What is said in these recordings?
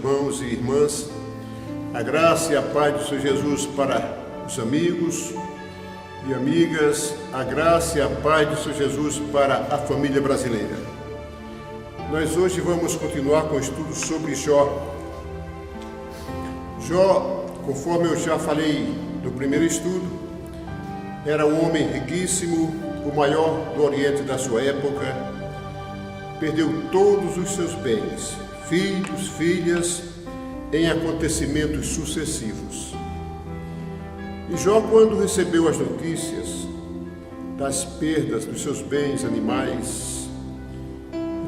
irmãos e irmãs, a graça e a paz do Senhor Jesus para os amigos e amigas, a graça e a paz do Senhor Jesus para a família brasileira. Nós hoje vamos continuar com o estudo sobre Jó. Jó, conforme eu já falei no primeiro estudo, era um homem riquíssimo, o maior do Oriente da sua época, perdeu todos os seus bens, filhos, filhas, em acontecimentos sucessivos. E Jó, quando recebeu as notícias das perdas dos seus bens animais,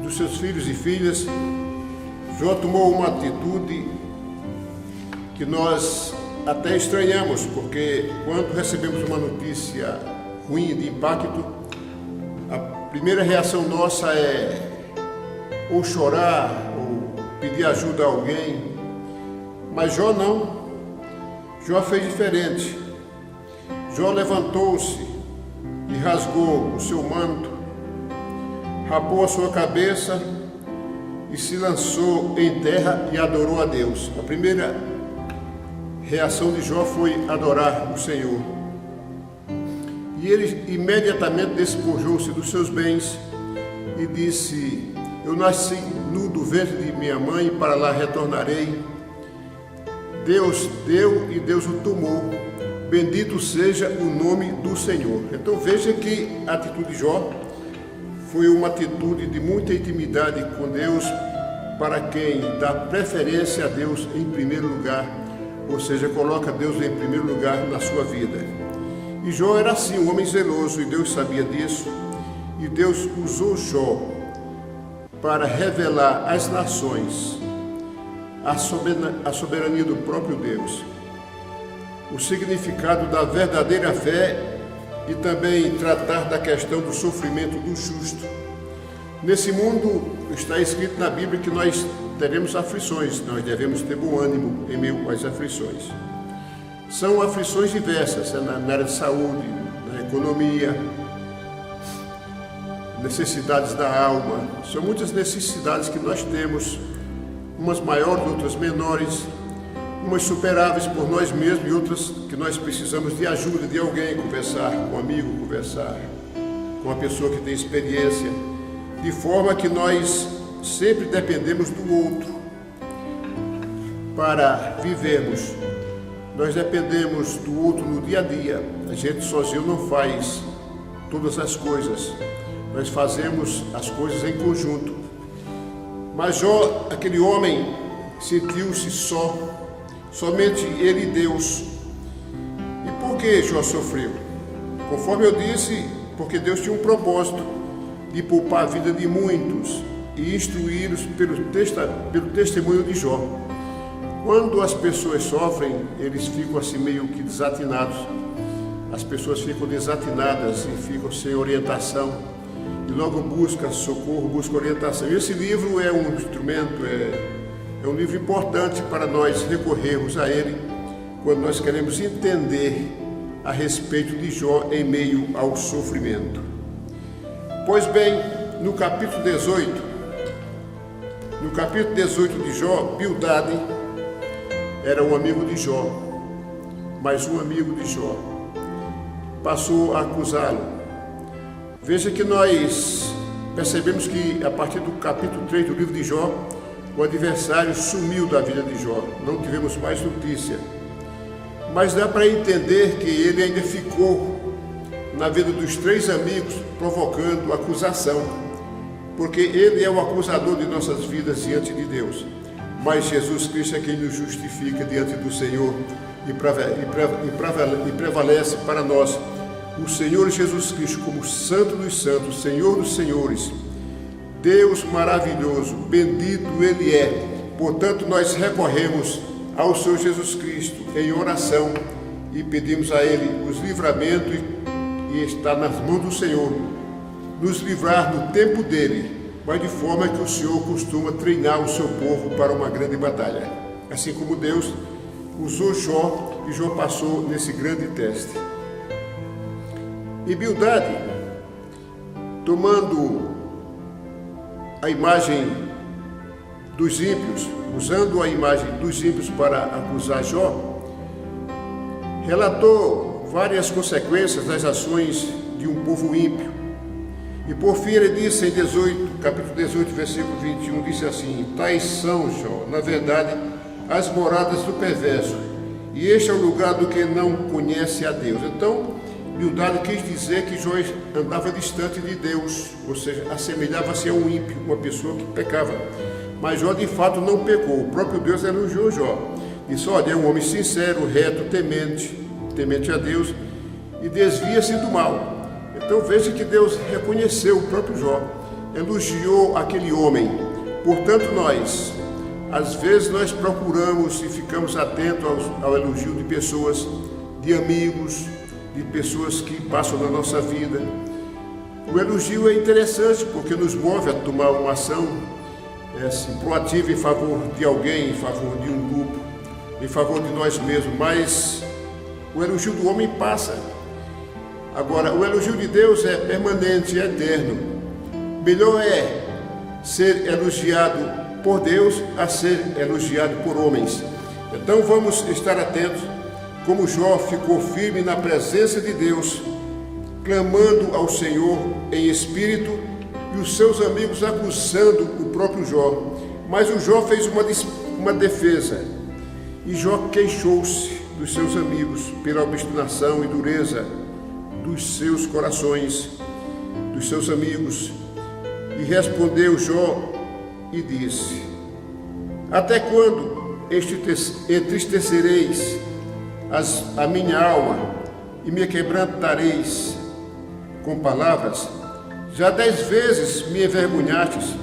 dos seus filhos e filhas, Jó tomou uma atitude que nós até estranhamos, porque quando recebemos uma notícia ruim, de impacto, a primeira reação nossa é ou chorar, ou pedir ajuda a alguém. Mas Jó não. Jó fez diferente. Jó levantou-se e rasgou o seu manto, rapou a sua cabeça e se lançou em terra e adorou a Deus. A primeira reação de Jó foi adorar o Senhor. E ele imediatamente despojou-se dos seus bens e disse: eu nasci nu do ventre de minha mãe, e para lá retornarei. Deus deu e Deus o tomou. Bendito seja o nome do Senhor. Então veja que a atitude de Jó foi uma atitude de muita intimidade com Deus, para quem dá preferência a Deus em primeiro lugar, ou seja, coloca Deus em primeiro lugar na sua vida. E Jó era assim, um homem zeloso, e Deus sabia disso, e Deus usou Jó para revelar às nações a soberania do próprio Deus, o significado da verdadeira fé e também tratar da questão do sofrimento do justo. Nesse mundo está escrito na Bíblia que nós teremos aflições, nós devemos ter bom ânimo em meio às aflições. São aflições diversas, na área de saúde, na economia, necessidades da alma. São muitas necessidades que nós temos, umas maiores, outras menores, umas superáveis por nós mesmos e outras que nós precisamos de ajuda de alguém, conversar com um amigo, conversar com uma pessoa que tem experiência, de forma que nós sempre dependemos do outro para vivermos. Nós dependemos do outro no dia a dia. A gente sozinho não faz todas as coisas. Nós fazemos as coisas em conjunto. Mas Jó, aquele homem, sentiu-se só, somente ele e Deus. E por que Jó sofreu? Conforme eu disse, porque Deus tinha um propósito de poupar a vida de muitos e instruí-los pelo testemunho de Jó. Quando as pessoas sofrem, eles ficam assim meio que desatinados. As pessoas ficam desatinadas e ficam sem orientação. E logo busca socorro, busca orientação. E esse livro é um instrumento, é um livro importante para nós recorrermos a ele quando nós queremos entender a respeito de Jó em meio ao sofrimento. Pois bem, no capítulo 18 de Jó, Bildade era um amigo de Jó, mas um amigo de Jó passou a acusá-lo. Veja que nós percebemos que a partir do capítulo 3 do livro de Jó, o adversário sumiu da vida de Jó, não tivemos mais notícia. Mas dá para entender que ele ainda ficou na vida dos três amigos, provocando acusação, porque ele é o acusador de nossas vidas diante de Deus. Mas Jesus Cristo é quem nos justifica diante do Senhor e prevalece para nós o Senhor Jesus Cristo como Santo dos Santos, Senhor dos Senhores, Deus maravilhoso, bendito Ele é. Portanto, nós recorremos ao Senhor Jesus Cristo em oração e pedimos a Ele os livramentos, e está nas mãos do Senhor nos livrar no tempo dEle, mas de forma que o Senhor costuma treinar o seu povo para uma grande batalha. Assim como Deus usou Jó, e Jó passou nesse grande teste. E Bildade, tomando a imagem dos ímpios, usando a imagem dos ímpios para acusar Jó, relatou várias consequências das ações de um povo ímpio. E por fim ele disse em capítulo 18, versículo 21, disse assim: tais são, Jó, na verdade, as moradas do perverso, e este é o lugar do que não conhece a Deus. Então, Bildade quis dizer que Jó andava distante de Deus, ou seja, assemelhava-se a um ímpio, uma pessoa que pecava. Mas Jó de fato não pecou. O próprio Deus elogiou Jó. Disse: olha, é um homem sincero, reto, temente a Deus, e desvia-se do mal. Então veja que Deus reconheceu o próprio Jó, elogiou aquele homem. Portanto, às vezes nós procuramos e ficamos atentos ao elogio de pessoas, de amigos, de pessoas que passam na nossa vida. O elogio é interessante porque nos move a tomar uma ação proativa em favor de alguém, em favor de um grupo, em favor de nós mesmos, mas o elogio do homem passa. Agora, o elogio de Deus é permanente, é eterno. Melhor é ser elogiado por Deus a ser elogiado por homens. Então vamos estar atentos como Jó ficou firme na presença de Deus, clamando ao Senhor em espírito, e os seus amigos acusando o próprio Jó. Mas o Jó fez uma defesa, e Jó queixou-se dos seus amigos pela obstinação e dureza dos seus corações, dos seus amigos. E respondeu Jó e disse: até quando entristecereis a minha alma e me quebrantareis com palavras? Já 10 vezes me envergonhastes.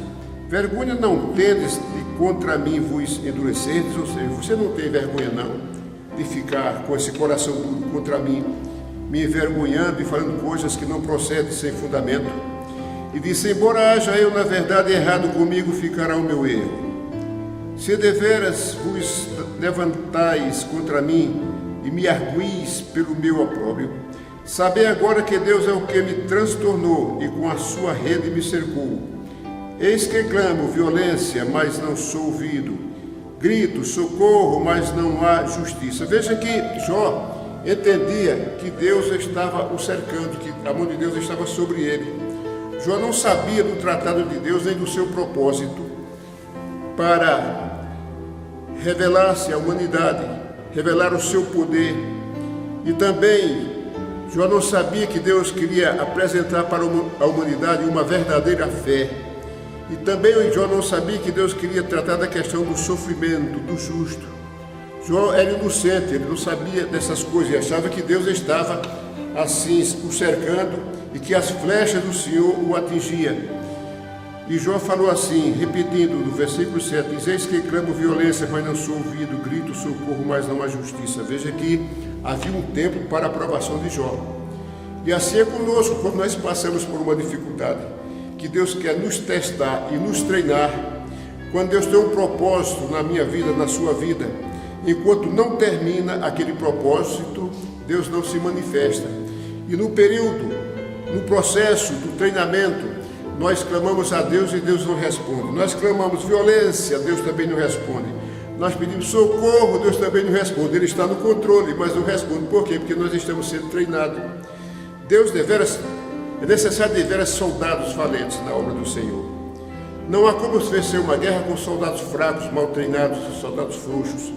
Vergonha não tendes de contra mim vos endurecerdes? Ou seja, você não tem vergonha não de ficar com esse coração duro contra mim, me envergonhando e falando coisas que não procedem sem fundamento? E disse: embora haja eu na verdade errado comigo, ficará o meu erro. Se deveras vos levantais contra mim e me arguís pelo meu opróbrio, sabei agora que Deus é o que me transtornou e com a sua rede me cercou. Eis que clamo violência, mas não sou ouvido. Grito socorro, mas não há justiça. Veja que Jó entendia que Deus estava o cercando, que a mão de Deus estava sobre ele. Jó não sabia do tratado de Deus nem do seu propósito para revelar-se à humanidade, revelar o seu poder. E também Jó não sabia que Deus queria apresentar para a humanidade uma verdadeira fé. E também Jó não sabia que Deus queria tratar da questão do sofrimento, do justo. Jó era inocente, ele não sabia dessas coisas e achava que Deus estava assim o cercando e que as flechas do Senhor o atingiam. E Jó falou assim, repetindo no versículo 7, diz: eis que clamo violência, mas não sou ouvido, grito socorro, mas não há justiça. Veja que havia um tempo para a aprovação de Jó. E assim é conosco, quando nós passamos por uma dificuldade, que Deus quer nos testar e nos treinar. Quando Deus tem um propósito na minha vida, na sua vida, enquanto não termina aquele propósito, Deus não se manifesta. E no período, no processo do treinamento, nós clamamos a Deus e Deus não responde. Nós clamamos violência, Deus também não responde. Nós pedimos socorro, Deus também não responde. Ele está no controle, mas não responde. Por quê? Porque nós estamos sendo treinados. É necessário deveras soldados valentes na obra do Senhor. Não há como vencer uma guerra com soldados fracos, mal treinados, soldados frouxos.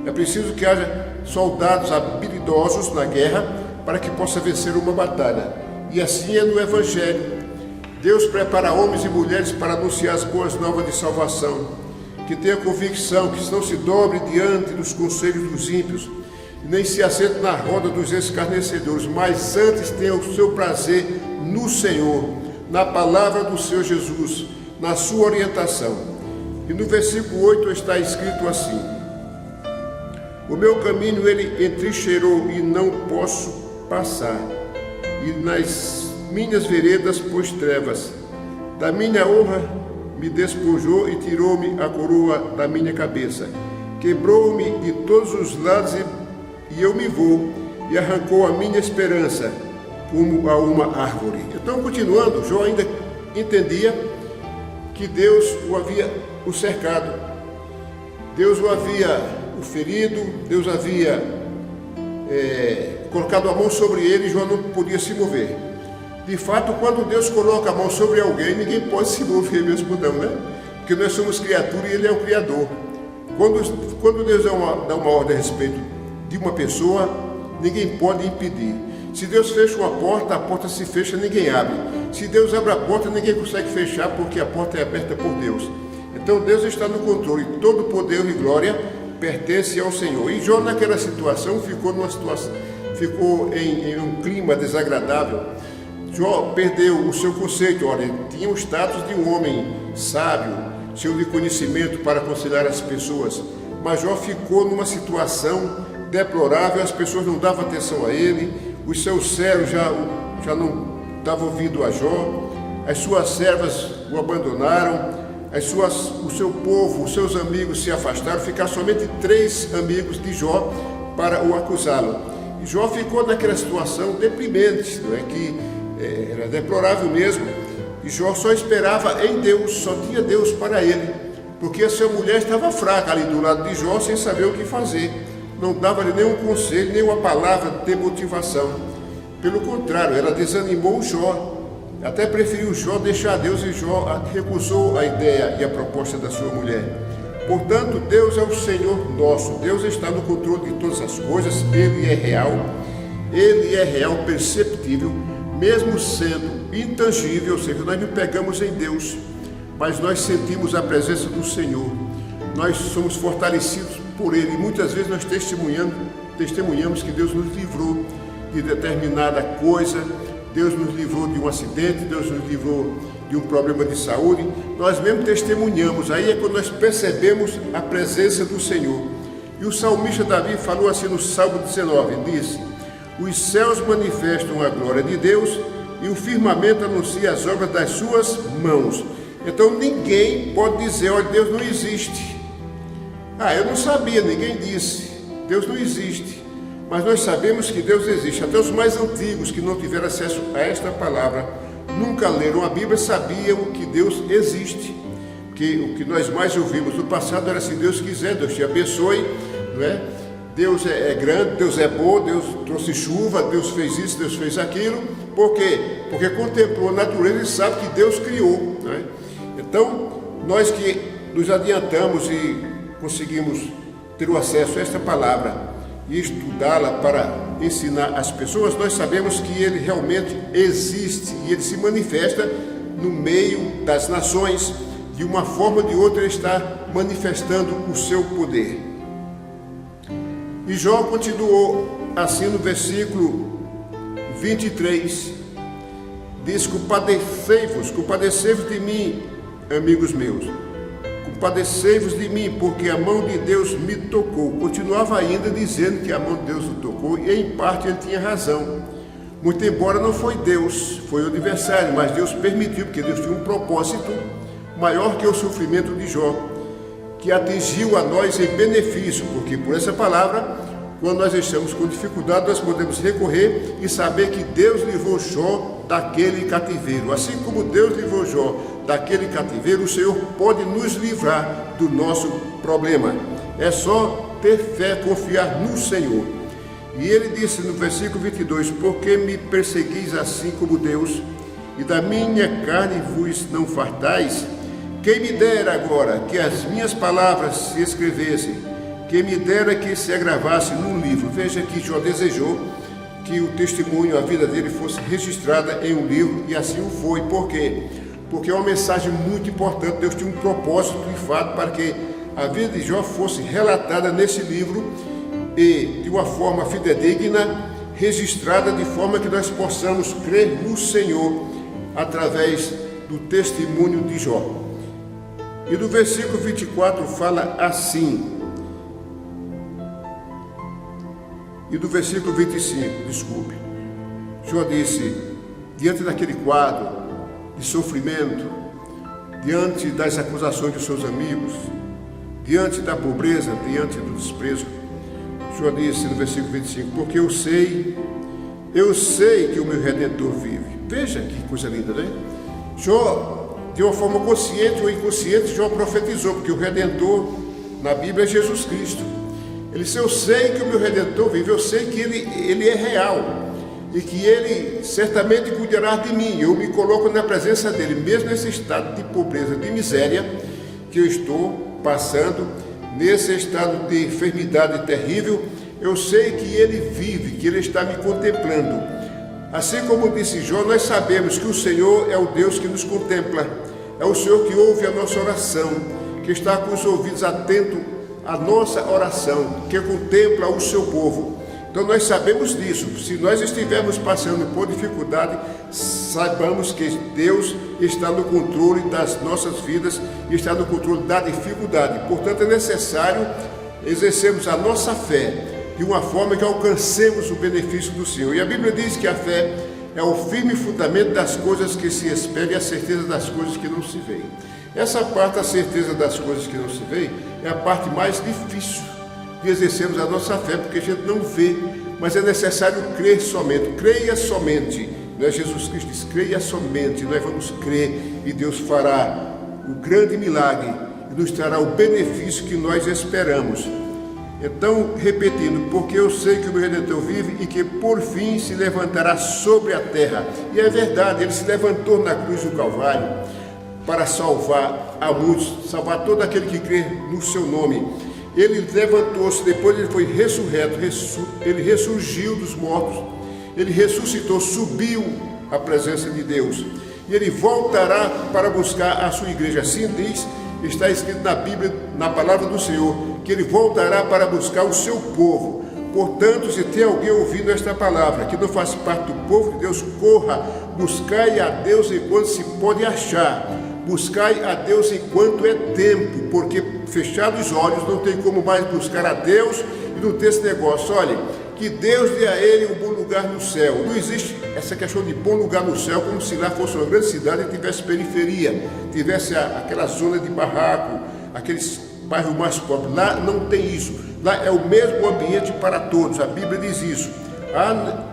É preciso que haja soldados habilidosos na guerra para que possa vencer uma batalha. E assim é no Evangelho. Deus prepara homens e mulheres para anunciar as boas novas de salvação, que tenha convicção, que não se dobre diante dos conselhos dos ímpios, nem se assente na roda dos escarnecedores, mas antes tenha o seu prazer no Senhor, na palavra do Senhor Jesus, na sua orientação. E no versículo 8 está escrito assim: o meu caminho ele entrincheirou e não posso passar, e nas minhas veredas pôs trevas. Da minha honra me despojou e tirou-me a coroa da minha cabeça. Quebrou-me de todos os lados e eu me vou, e arrancou a minha esperança como a uma árvore. Então, continuando, Jó ainda entendia que Deus o havia cercado. Deus o havia ferido, Deus havia colocado a mão sobre ele e Jó não podia se mover. De fato, quando Deus coloca a mão sobre alguém, ninguém pode se mover mesmo não, né? Porque nós somos criatura e Ele é o Criador. Quando Deus dá uma ordem a respeito de uma pessoa, ninguém pode impedir. Se Deus fecha uma porta, a porta se fecha, ninguém abre. Se Deus abre a porta, ninguém consegue fechar, porque a porta é aberta por Deus. Então Deus está no controle, todo poder e glória pertence ao Senhor. E Jó naquela situação ficou em um clima desagradável. Jó perdeu o seu conceito, olha, ele tinha o status de um homem sábio, cheio de conhecimento para aconselhar as pessoas, mas Jó ficou numa situação deplorável, as pessoas não davam atenção a ele, os seus servos já não estavam ouvindo a Jó, as suas servas o abandonaram, o seu povo, os seus amigos se afastaram, ficaram somente 3 amigos de Jó para o acusá-lo. E Jó ficou naquela situação deprimente, não é? Que era deplorável mesmo. E Jó só esperava em Deus, só tinha Deus para ele, porque a sua mulher estava fraca ali do lado de Jó, sem saber o que fazer. Não dava-lhe nenhum conselho, nem uma palavra de motivação. Pelo contrário, ela desanimou Jó, até preferiu Jó deixar Deus, e Jó recusou a ideia e a proposta da sua mulher. Portanto, Deus é o Senhor nosso, Deus está no controle de todas as coisas, Ele é real, perceptível, mesmo sendo intangível, ou seja, nós não pegamos em Deus, mas nós sentimos a presença do Senhor, nós somos fortalecidos por Ele, e muitas vezes nós testemunhamos que Deus nos livrou de determinada coisa, Deus nos livrou de um acidente, Deus nos livrou de um problema de saúde, nós mesmo testemunhamos, aí é quando nós percebemos a presença do Senhor. E o salmista Davi falou assim no Salmo 19, disse: os céus manifestam a glória de Deus e o firmamento anuncia as obras das suas mãos. Então ninguém pode dizer, olha, Deus não existe. Eu não sabia, ninguém disse, Deus não existe. Mas nós sabemos que Deus existe. Até os mais antigos que não tiveram acesso a esta palavra, nunca leram a Bíblia, sabiam que Deus existe. Que o que nós mais ouvimos no passado era: se Deus quiser, Deus te abençoe, não é? Deus é grande, Deus é bom, Deus trouxe chuva, Deus fez isso, Deus fez aquilo. Por quê? Porque contemplou a natureza e sabe que Deus criou, não é? Então, nós que nos adiantamos e conseguimos ter o acesso a esta palavra e estudá-la para ensinar as pessoas, nós sabemos que Ele realmente existe e Ele se manifesta no meio das nações. De uma forma ou de outra, Ele está manifestando o seu poder. E Jó continuou assim no versículo 23, diz: compadecei-vos de mim, amigos meus, compadecei-vos de mim, porque a mão de Deus me tocou. Continuava ainda dizendo que a mão de Deus o tocou, e em parte ele tinha razão. Muito embora não foi Deus, foi o adversário, mas Deus permitiu, porque Deus tinha um propósito maior que o sofrimento de Jó, que atingiu a nós em benefício, porque por essa palavra, quando nós estamos com dificuldade, nós podemos recorrer e saber que Deus livrou Jó daquele cativeiro. Assim como Deus livrou Jó daquele cativeiro, o Senhor pode nos livrar do nosso problema. É só ter fé, confiar no Senhor. E ele disse no versículo 22, porque me perseguis assim como Deus, e da minha carne vos não fartais? Quem me dera agora que as minhas palavras se escrevessem, quem me dera que se agravasse num livro. Veja que Jó desejou que o testemunho, a vida dele fosse registrada em um livro, e assim o foi. Por quê? Porque é uma mensagem muito importante. Deus tinha um propósito de fato para que a vida de Jó fosse relatada nesse livro e de uma forma fidedigna, registrada de forma que nós possamos crer no Senhor através do testemunho de Jó. E no versículo 24 fala assim, e do versículo 25, desculpe, Jó disse: diante daquele quadro de sofrimento, diante das acusações de seus amigos, diante da pobreza, diante do desprezo, Jó disse no versículo 25, porque eu sei que o meu Redentor vive. Veja que coisa linda, né? Jó, de uma forma consciente ou inconsciente, Jó profetizou, porque o Redentor na Bíblia é Jesus Cristo. Ele disse: eu sei que o meu Redentor vive, eu sei que ele é real e que Ele certamente cuidará de mim. Eu me coloco na presença dEle, mesmo nesse estado de pobreza, de miséria que eu estou passando, nesse estado de enfermidade terrível. Eu sei que Ele vive, que Ele está me contemplando. Assim como disse Jó, nós sabemos que o Senhor é o Deus que nos contempla, é o Senhor que ouve a nossa oração, que está com os ouvidos atentos à nossa oração, que contempla o seu povo. Então nós sabemos disso. Se nós estivermos passando por dificuldade, saibamos que Deus está no controle das nossas vidas, está no controle da dificuldade. Portanto, é necessário exercermos a nossa fé de uma forma que alcancemos o benefício do Senhor. E a Bíblia diz que a fé é o firme fundamento das coisas que se esperam e a certeza das coisas que não se veem. Essa parte, a certeza das coisas que não se veem, é a parte mais difícil de exercermos a nossa fé, porque a gente não vê, mas é necessário crer somente. Creia somente. Não é Jesus Cristo diz: creia somente. Nós vamos crer e Deus fará o grande milagre e nos trará o benefício que nós esperamos. Então, repetindo: porque eu sei que o meu Redentor vive e que por fim se levantará sobre a terra. E é verdade, Ele se levantou na cruz do Calvário para salvar a muitos, salvar todo aquele que crê no seu nome. Ele levantou-se, depois ele foi ressurreto, ele ressurgiu dos mortos, ele ressuscitou, subiu à presença de Deus, e ele voltará para buscar a sua igreja. Assim diz, está escrito na Bíblia, na palavra do Senhor, que ele voltará para buscar o seu povo. Portanto, se tem alguém ouvindo esta palavra, que não faz parte do povo de Deus, corra, buscai a Deus enquanto se pode achar. Buscai a Deus enquanto é tempo, porque fechados os olhos não tem como mais buscar a Deus e não ter esse negócio. Olha, que Deus dê a ele um bom lugar no céu. Não existe essa questão de bom lugar no céu como se lá fosse uma grande cidade e tivesse periferia, tivesse aquela zona de barraco, aqueles bairros mais pobres. Lá não tem isso. Lá é o mesmo ambiente para todos. A Bíblia diz isso.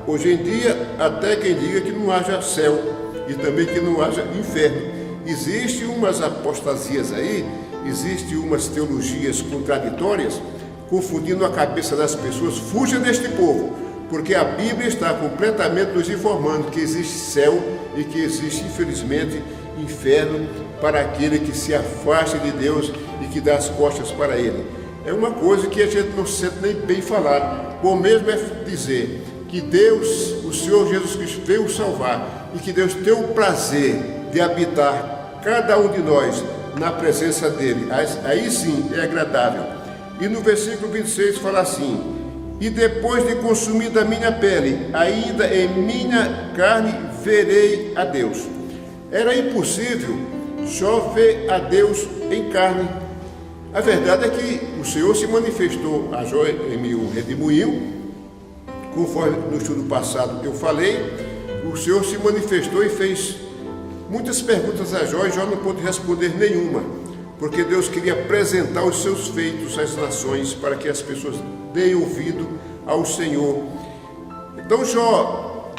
Hoje em dia, até quem diga que não haja céu e também que não haja inferno. Existem umas apostasias aí, existem umas teologias contraditórias, confundindo a cabeça das pessoas. Fuja deste povo, porque a Bíblia está completamente nos informando que existe céu e que existe, infelizmente, inferno para aquele que se afasta de Deus e que dá as costas para Ele. É uma coisa que a gente não sente nem bem falar. Bom mesmo é dizer que Deus, o Senhor Jesus Cristo, veio salvar e que Deus tem o prazer de habitar cada um de nós na presença dele. Aí sim é agradável. E no versículo 26 fala assim: e depois de consumida a minha pele, ainda em minha carne verei a Deus. Era impossível só ver a Deus em carne. A verdade é que o Senhor se manifestou a Jó em meu redemoinho, conforme no estudo passado eu falei. O Senhor se manifestou e fez muitas perguntas a Jó, e Jó não pôde responder nenhuma, porque Deus queria apresentar os seus feitos às nações, para que as pessoas deem ouvido ao Senhor. Então Jó,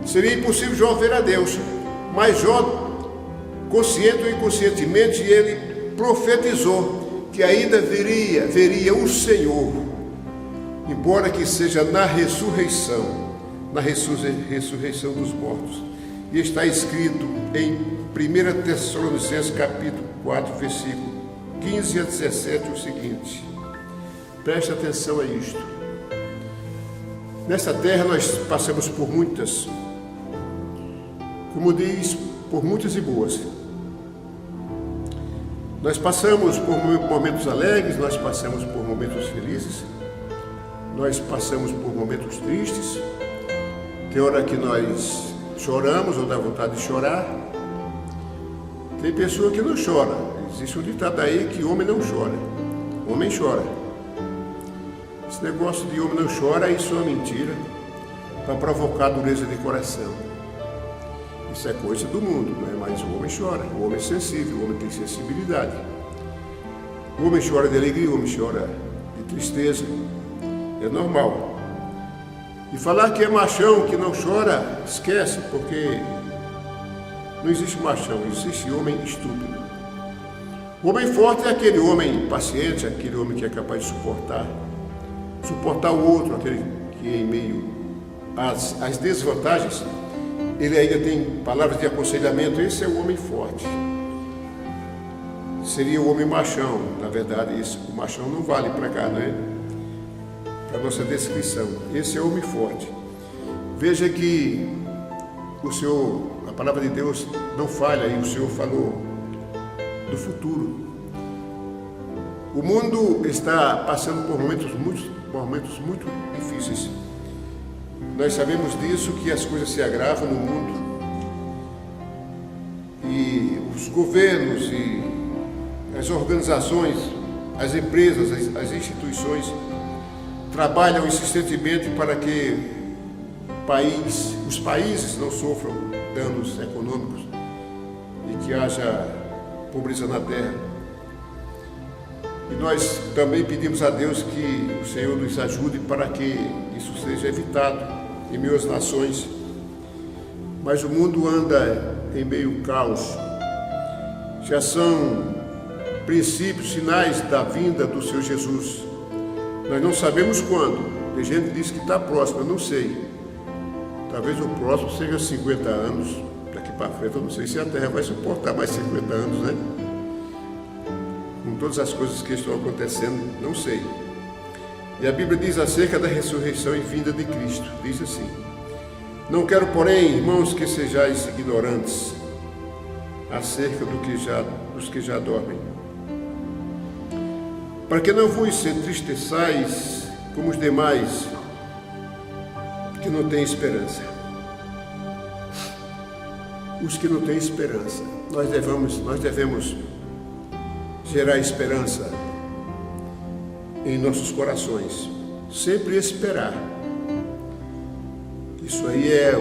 seria impossível Jó ver a Deus, mas Jó, consciente ou inconscientemente, ele profetizou que ainda veria o Senhor, embora que seja na ressurreição dos mortos. E está escrito em 1 Tessalonicenses capítulo 4, versículo 15 a 17 o seguinte: preste atenção a isto. Nesta terra nós passamos por muitas, como diz, por muitas e boas. Nós passamos por momentos alegres, nós passamos por momentos felizes, nós passamos por momentos tristes. Tem hora que nós choramos ou dá vontade de chorar. Tem pessoa que não chora. Existe um ditado aí que homem não chora. Homem chora. Esse negócio de homem não chora, isso é uma mentira para provocar dureza de coração. Isso é coisa do mundo, não é? Mas o homem chora. O homem é sensível, o homem tem sensibilidade. O homem chora de alegria, o homem chora de tristeza. É normal. E falar que é machão, que não chora, esquece, porque não existe machão, existe homem estúpido. O homem forte é aquele homem paciente, aquele homem que é capaz de suportar o outro, aquele que em meio às desvantagens, ele ainda tem palavras de aconselhamento. Esse é o homem forte. Seria o homem machão. Na verdade, o machão não vale para cá, não é? Para a nossa descrição. Esse é o homem forte. Veja que a palavra de Deus não falha, e o Senhor falou do futuro. O mundo está passando por momentos muito difíceis. Nós sabemos disso, que as coisas se agravam no mundo. E os governos e as organizações, as empresas, as instituições trabalham insistentemente para que os países não sofram danos econômicos e que haja pobreza na terra. E nós também pedimos a Deus que o Senhor nos ajude para que isso seja evitado em meio às nações. Mas o mundo anda em meio caos. Já são princípios, sinais da vinda do Senhor Jesus. Nós não sabemos quando. Tem gente que diz que está próximo, eu não sei. Talvez o próximo seja 50 anos. Daqui para frente eu não sei se a Terra vai suportar mais 50 anos, né? Com todas as coisas que estão acontecendo, não sei. E a Bíblia diz acerca da ressurreição e vinda de Cristo. Diz assim: não quero, porém, irmãos, que sejais ignorantes acerca dos que já dormem, para que não vos entristeçais como os demais que não têm esperança. Os que não têm esperança, nós devemos gerar esperança em nossos corações, sempre esperar. Isso aí é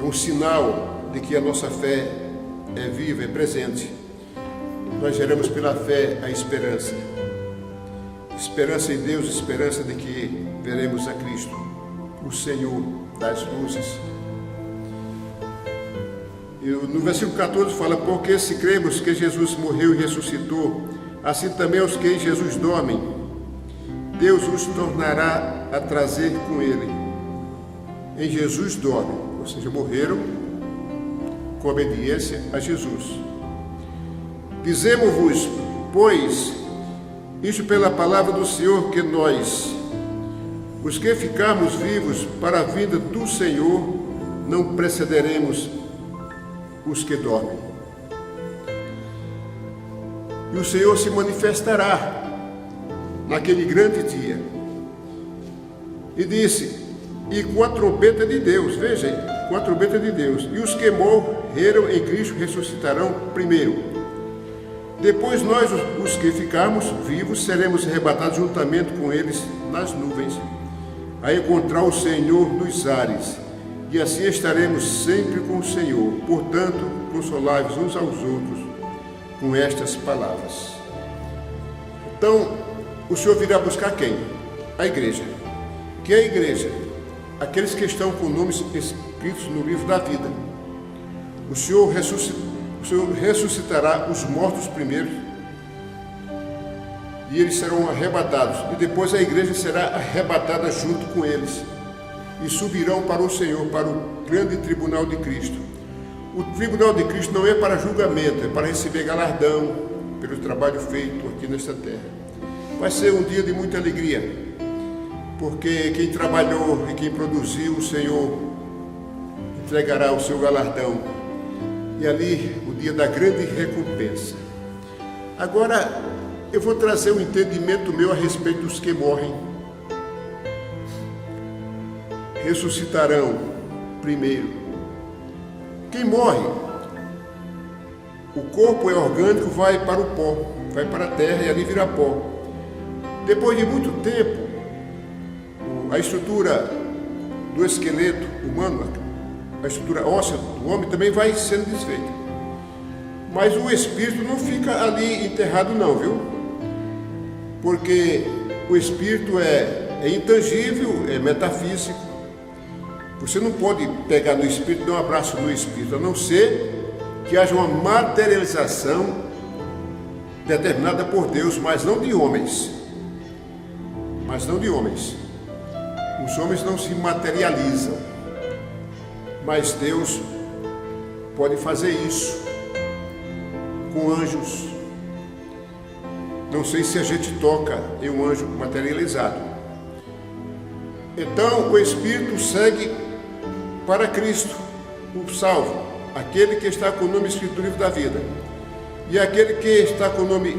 um sinal de que a nossa fé é viva, é presente. Nós geramos pela fé a esperança. Esperança em Deus, esperança de que veremos a Cristo, o Senhor das luzes. E no versículo 14 fala: porque se cremos que Jesus morreu e ressuscitou, assim também os que em Jesus dormem, Deus os tornará a trazer com Ele. Em Jesus dormem, ou seja, morreram com obediência a Jesus. Dizemos-vos, pois, isto pela palavra do Senhor, que nós, os que ficarmos vivos para a vinda do Senhor, não precederemos os que dormem. E o Senhor se manifestará naquele grande dia. E disse: e com a trombeta de Deus, veja aí, com a trombeta de Deus, e os que morreram em Cristo ressuscitarão primeiro. Depois nós, os que ficarmos vivos, seremos arrebatados juntamente com eles nas nuvens, a encontrar o Senhor nos ares, e assim estaremos sempre com o Senhor. Portanto, consolai-vos uns aos outros com estas palavras. Então, o Senhor virá buscar quem? A igreja. Que é a igreja? Aqueles que estão com nomes escritos no livro da vida. O Senhor ressuscitará os mortos primeiro, e eles serão arrebatados, e depois a igreja será arrebatada junto com eles, e subirão para o Senhor, para o grande tribunal de Cristo. O tribunal de Cristo não é para julgamento, é para receber galardão pelo trabalho feito aqui nesta terra. Vai ser um dia de muita alegria, porque quem trabalhou e quem produziu, o Senhor entregará o seu galardão. E ali, o dia da grande recompensa. Agora, eu vou trazer um entendimento meu a respeito dos que morrem. Ressuscitarão primeiro. Quem morre, o corpo é orgânico, vai para o pó, vai para a terra e ali vira pó. Depois de muito tempo, a estrutura do esqueleto humano, a estrutura óssea do homem também vai sendo desfeita. Mas o espírito não fica ali enterrado não, viu? Porque o espírito é intangível, é metafísico. Você não pode pegar no espírito e dar um abraço no espírito, a não ser que haja uma materialização determinada por Deus, mas não de homens. Mas não de homens. Os homens não se materializam, mas Deus pode fazer isso com anjos. Não sei se a gente toca em um anjo materializado. Então o Espírito segue para Cristo, o salvo, aquele que está com o nome escrito no livro da vida, e aquele que está com o nome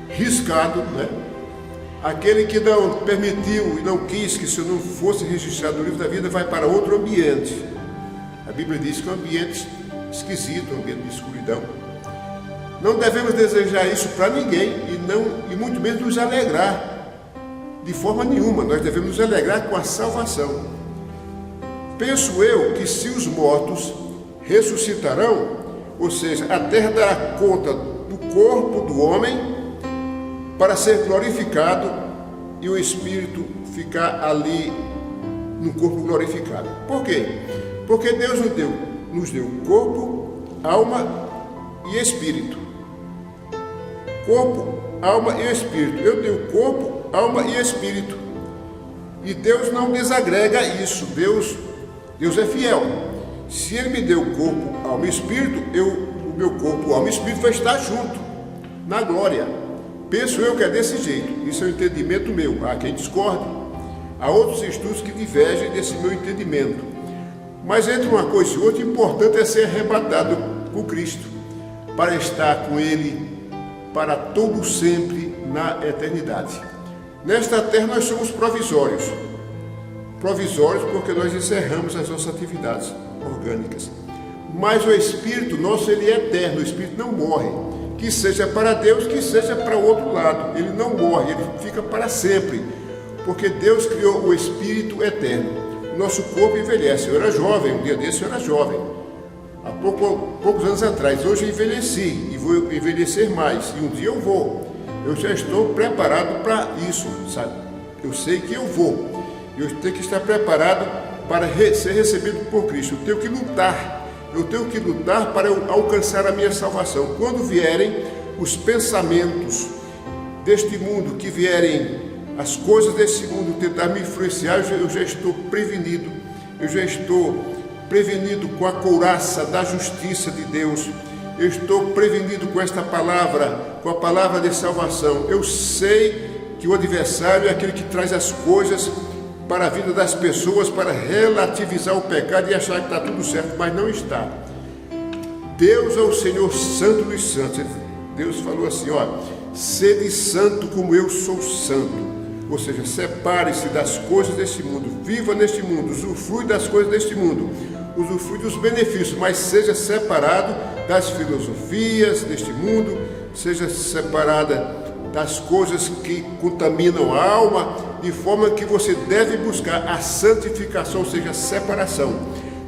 riscado, né? Aquele que não permitiu e não quis que seu nome fosse registrado no livro da vida vai para outro ambiente. A Bíblia diz que é um ambiente esquisito, um ambiente de escuridão. Não devemos desejar isso para ninguém e muito menos nos alegrar de forma nenhuma. Nós devemos nos alegrar com a salvação. Penso eu que se os mortos ressuscitarão, ou seja, a terra dará conta do corpo do homem para ser glorificado e o Espírito ficar ali no corpo glorificado. Por quê? Porque Deus nos deu corpo, alma e espírito. Corpo, alma e espírito. Eu tenho corpo, alma e espírito. E Deus não desagrega isso. Deus é fiel. Se Ele me deu corpo, alma e espírito, o meu corpo, alma e espírito vai estar junto na glória. Penso eu que é desse jeito. Isso é um entendimento meu. Há quem discorde. Há outros estudos que divergem desse meu entendimento. Mas entre uma coisa e outra, o importante é ser arrebatado com Cristo, para estar com Ele para todo sempre na eternidade. Nesta terra nós somos provisórios. Provisórios porque nós encerramos as nossas atividades orgânicas. Mas o Espírito nosso, ele é eterno, o Espírito não morre. Que seja para Deus, que seja para o outro lado. Ele não morre, ele fica para sempre. Porque Deus criou o Espírito eterno. O nosso corpo envelhece. Eu era jovem, um dia desse eu era jovem. Há poucos anos atrás. Hoje eu envelheci e vou envelhecer mais. E um dia eu vou. Eu já estou preparado para isso, sabe? Eu sei que eu vou. Eu tenho que estar preparado para ser recebido por Cristo. Eu tenho que lutar. Eu tenho que lutar para eu alcançar a minha salvação. Quando vierem os pensamentos deste mundo, que vierem as coisas desse mundo tentar me influenciar, eu já estou prevenido. Eu já estou prevenido com a couraça da justiça de Deus. Eu estou prevenido com esta palavra, com a palavra de salvação. Eu sei que o adversário é aquele que traz as coisas para a vida das pessoas, para relativizar o pecado e achar que está tudo certo, mas não está. Deus é o Senhor Santo dos Santos. Deus falou assim, ó, sede santo como eu sou santo. Ou seja, separe-se das coisas deste mundo, viva neste mundo, usufrui das coisas deste mundo, usufrui dos benefícios, mas seja separado das filosofias deste mundo, seja separada das coisas que contaminam a alma, de forma que você deve buscar a santificação, ou seja, a separação.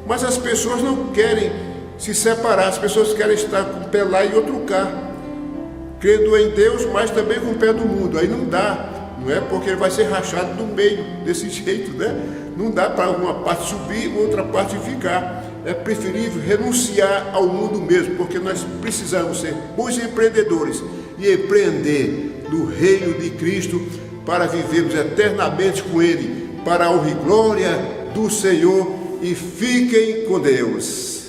Mas as pessoas não querem se separar, as pessoas querem estar com o pé lá e outro cá, crendo em Deus, mas também com o pé do mundo. Aí não dá, não é? Porque ele vai ser rachado no meio, desse jeito, né? Não dá para uma parte subir, outra parte ficar. É preferível renunciar ao mundo mesmo, porque nós precisamos ser bons empreendedores e empreender no reino de Cristo para vivermos eternamente com Ele, para a honra e glória do Senhor. E fiquem com Deus.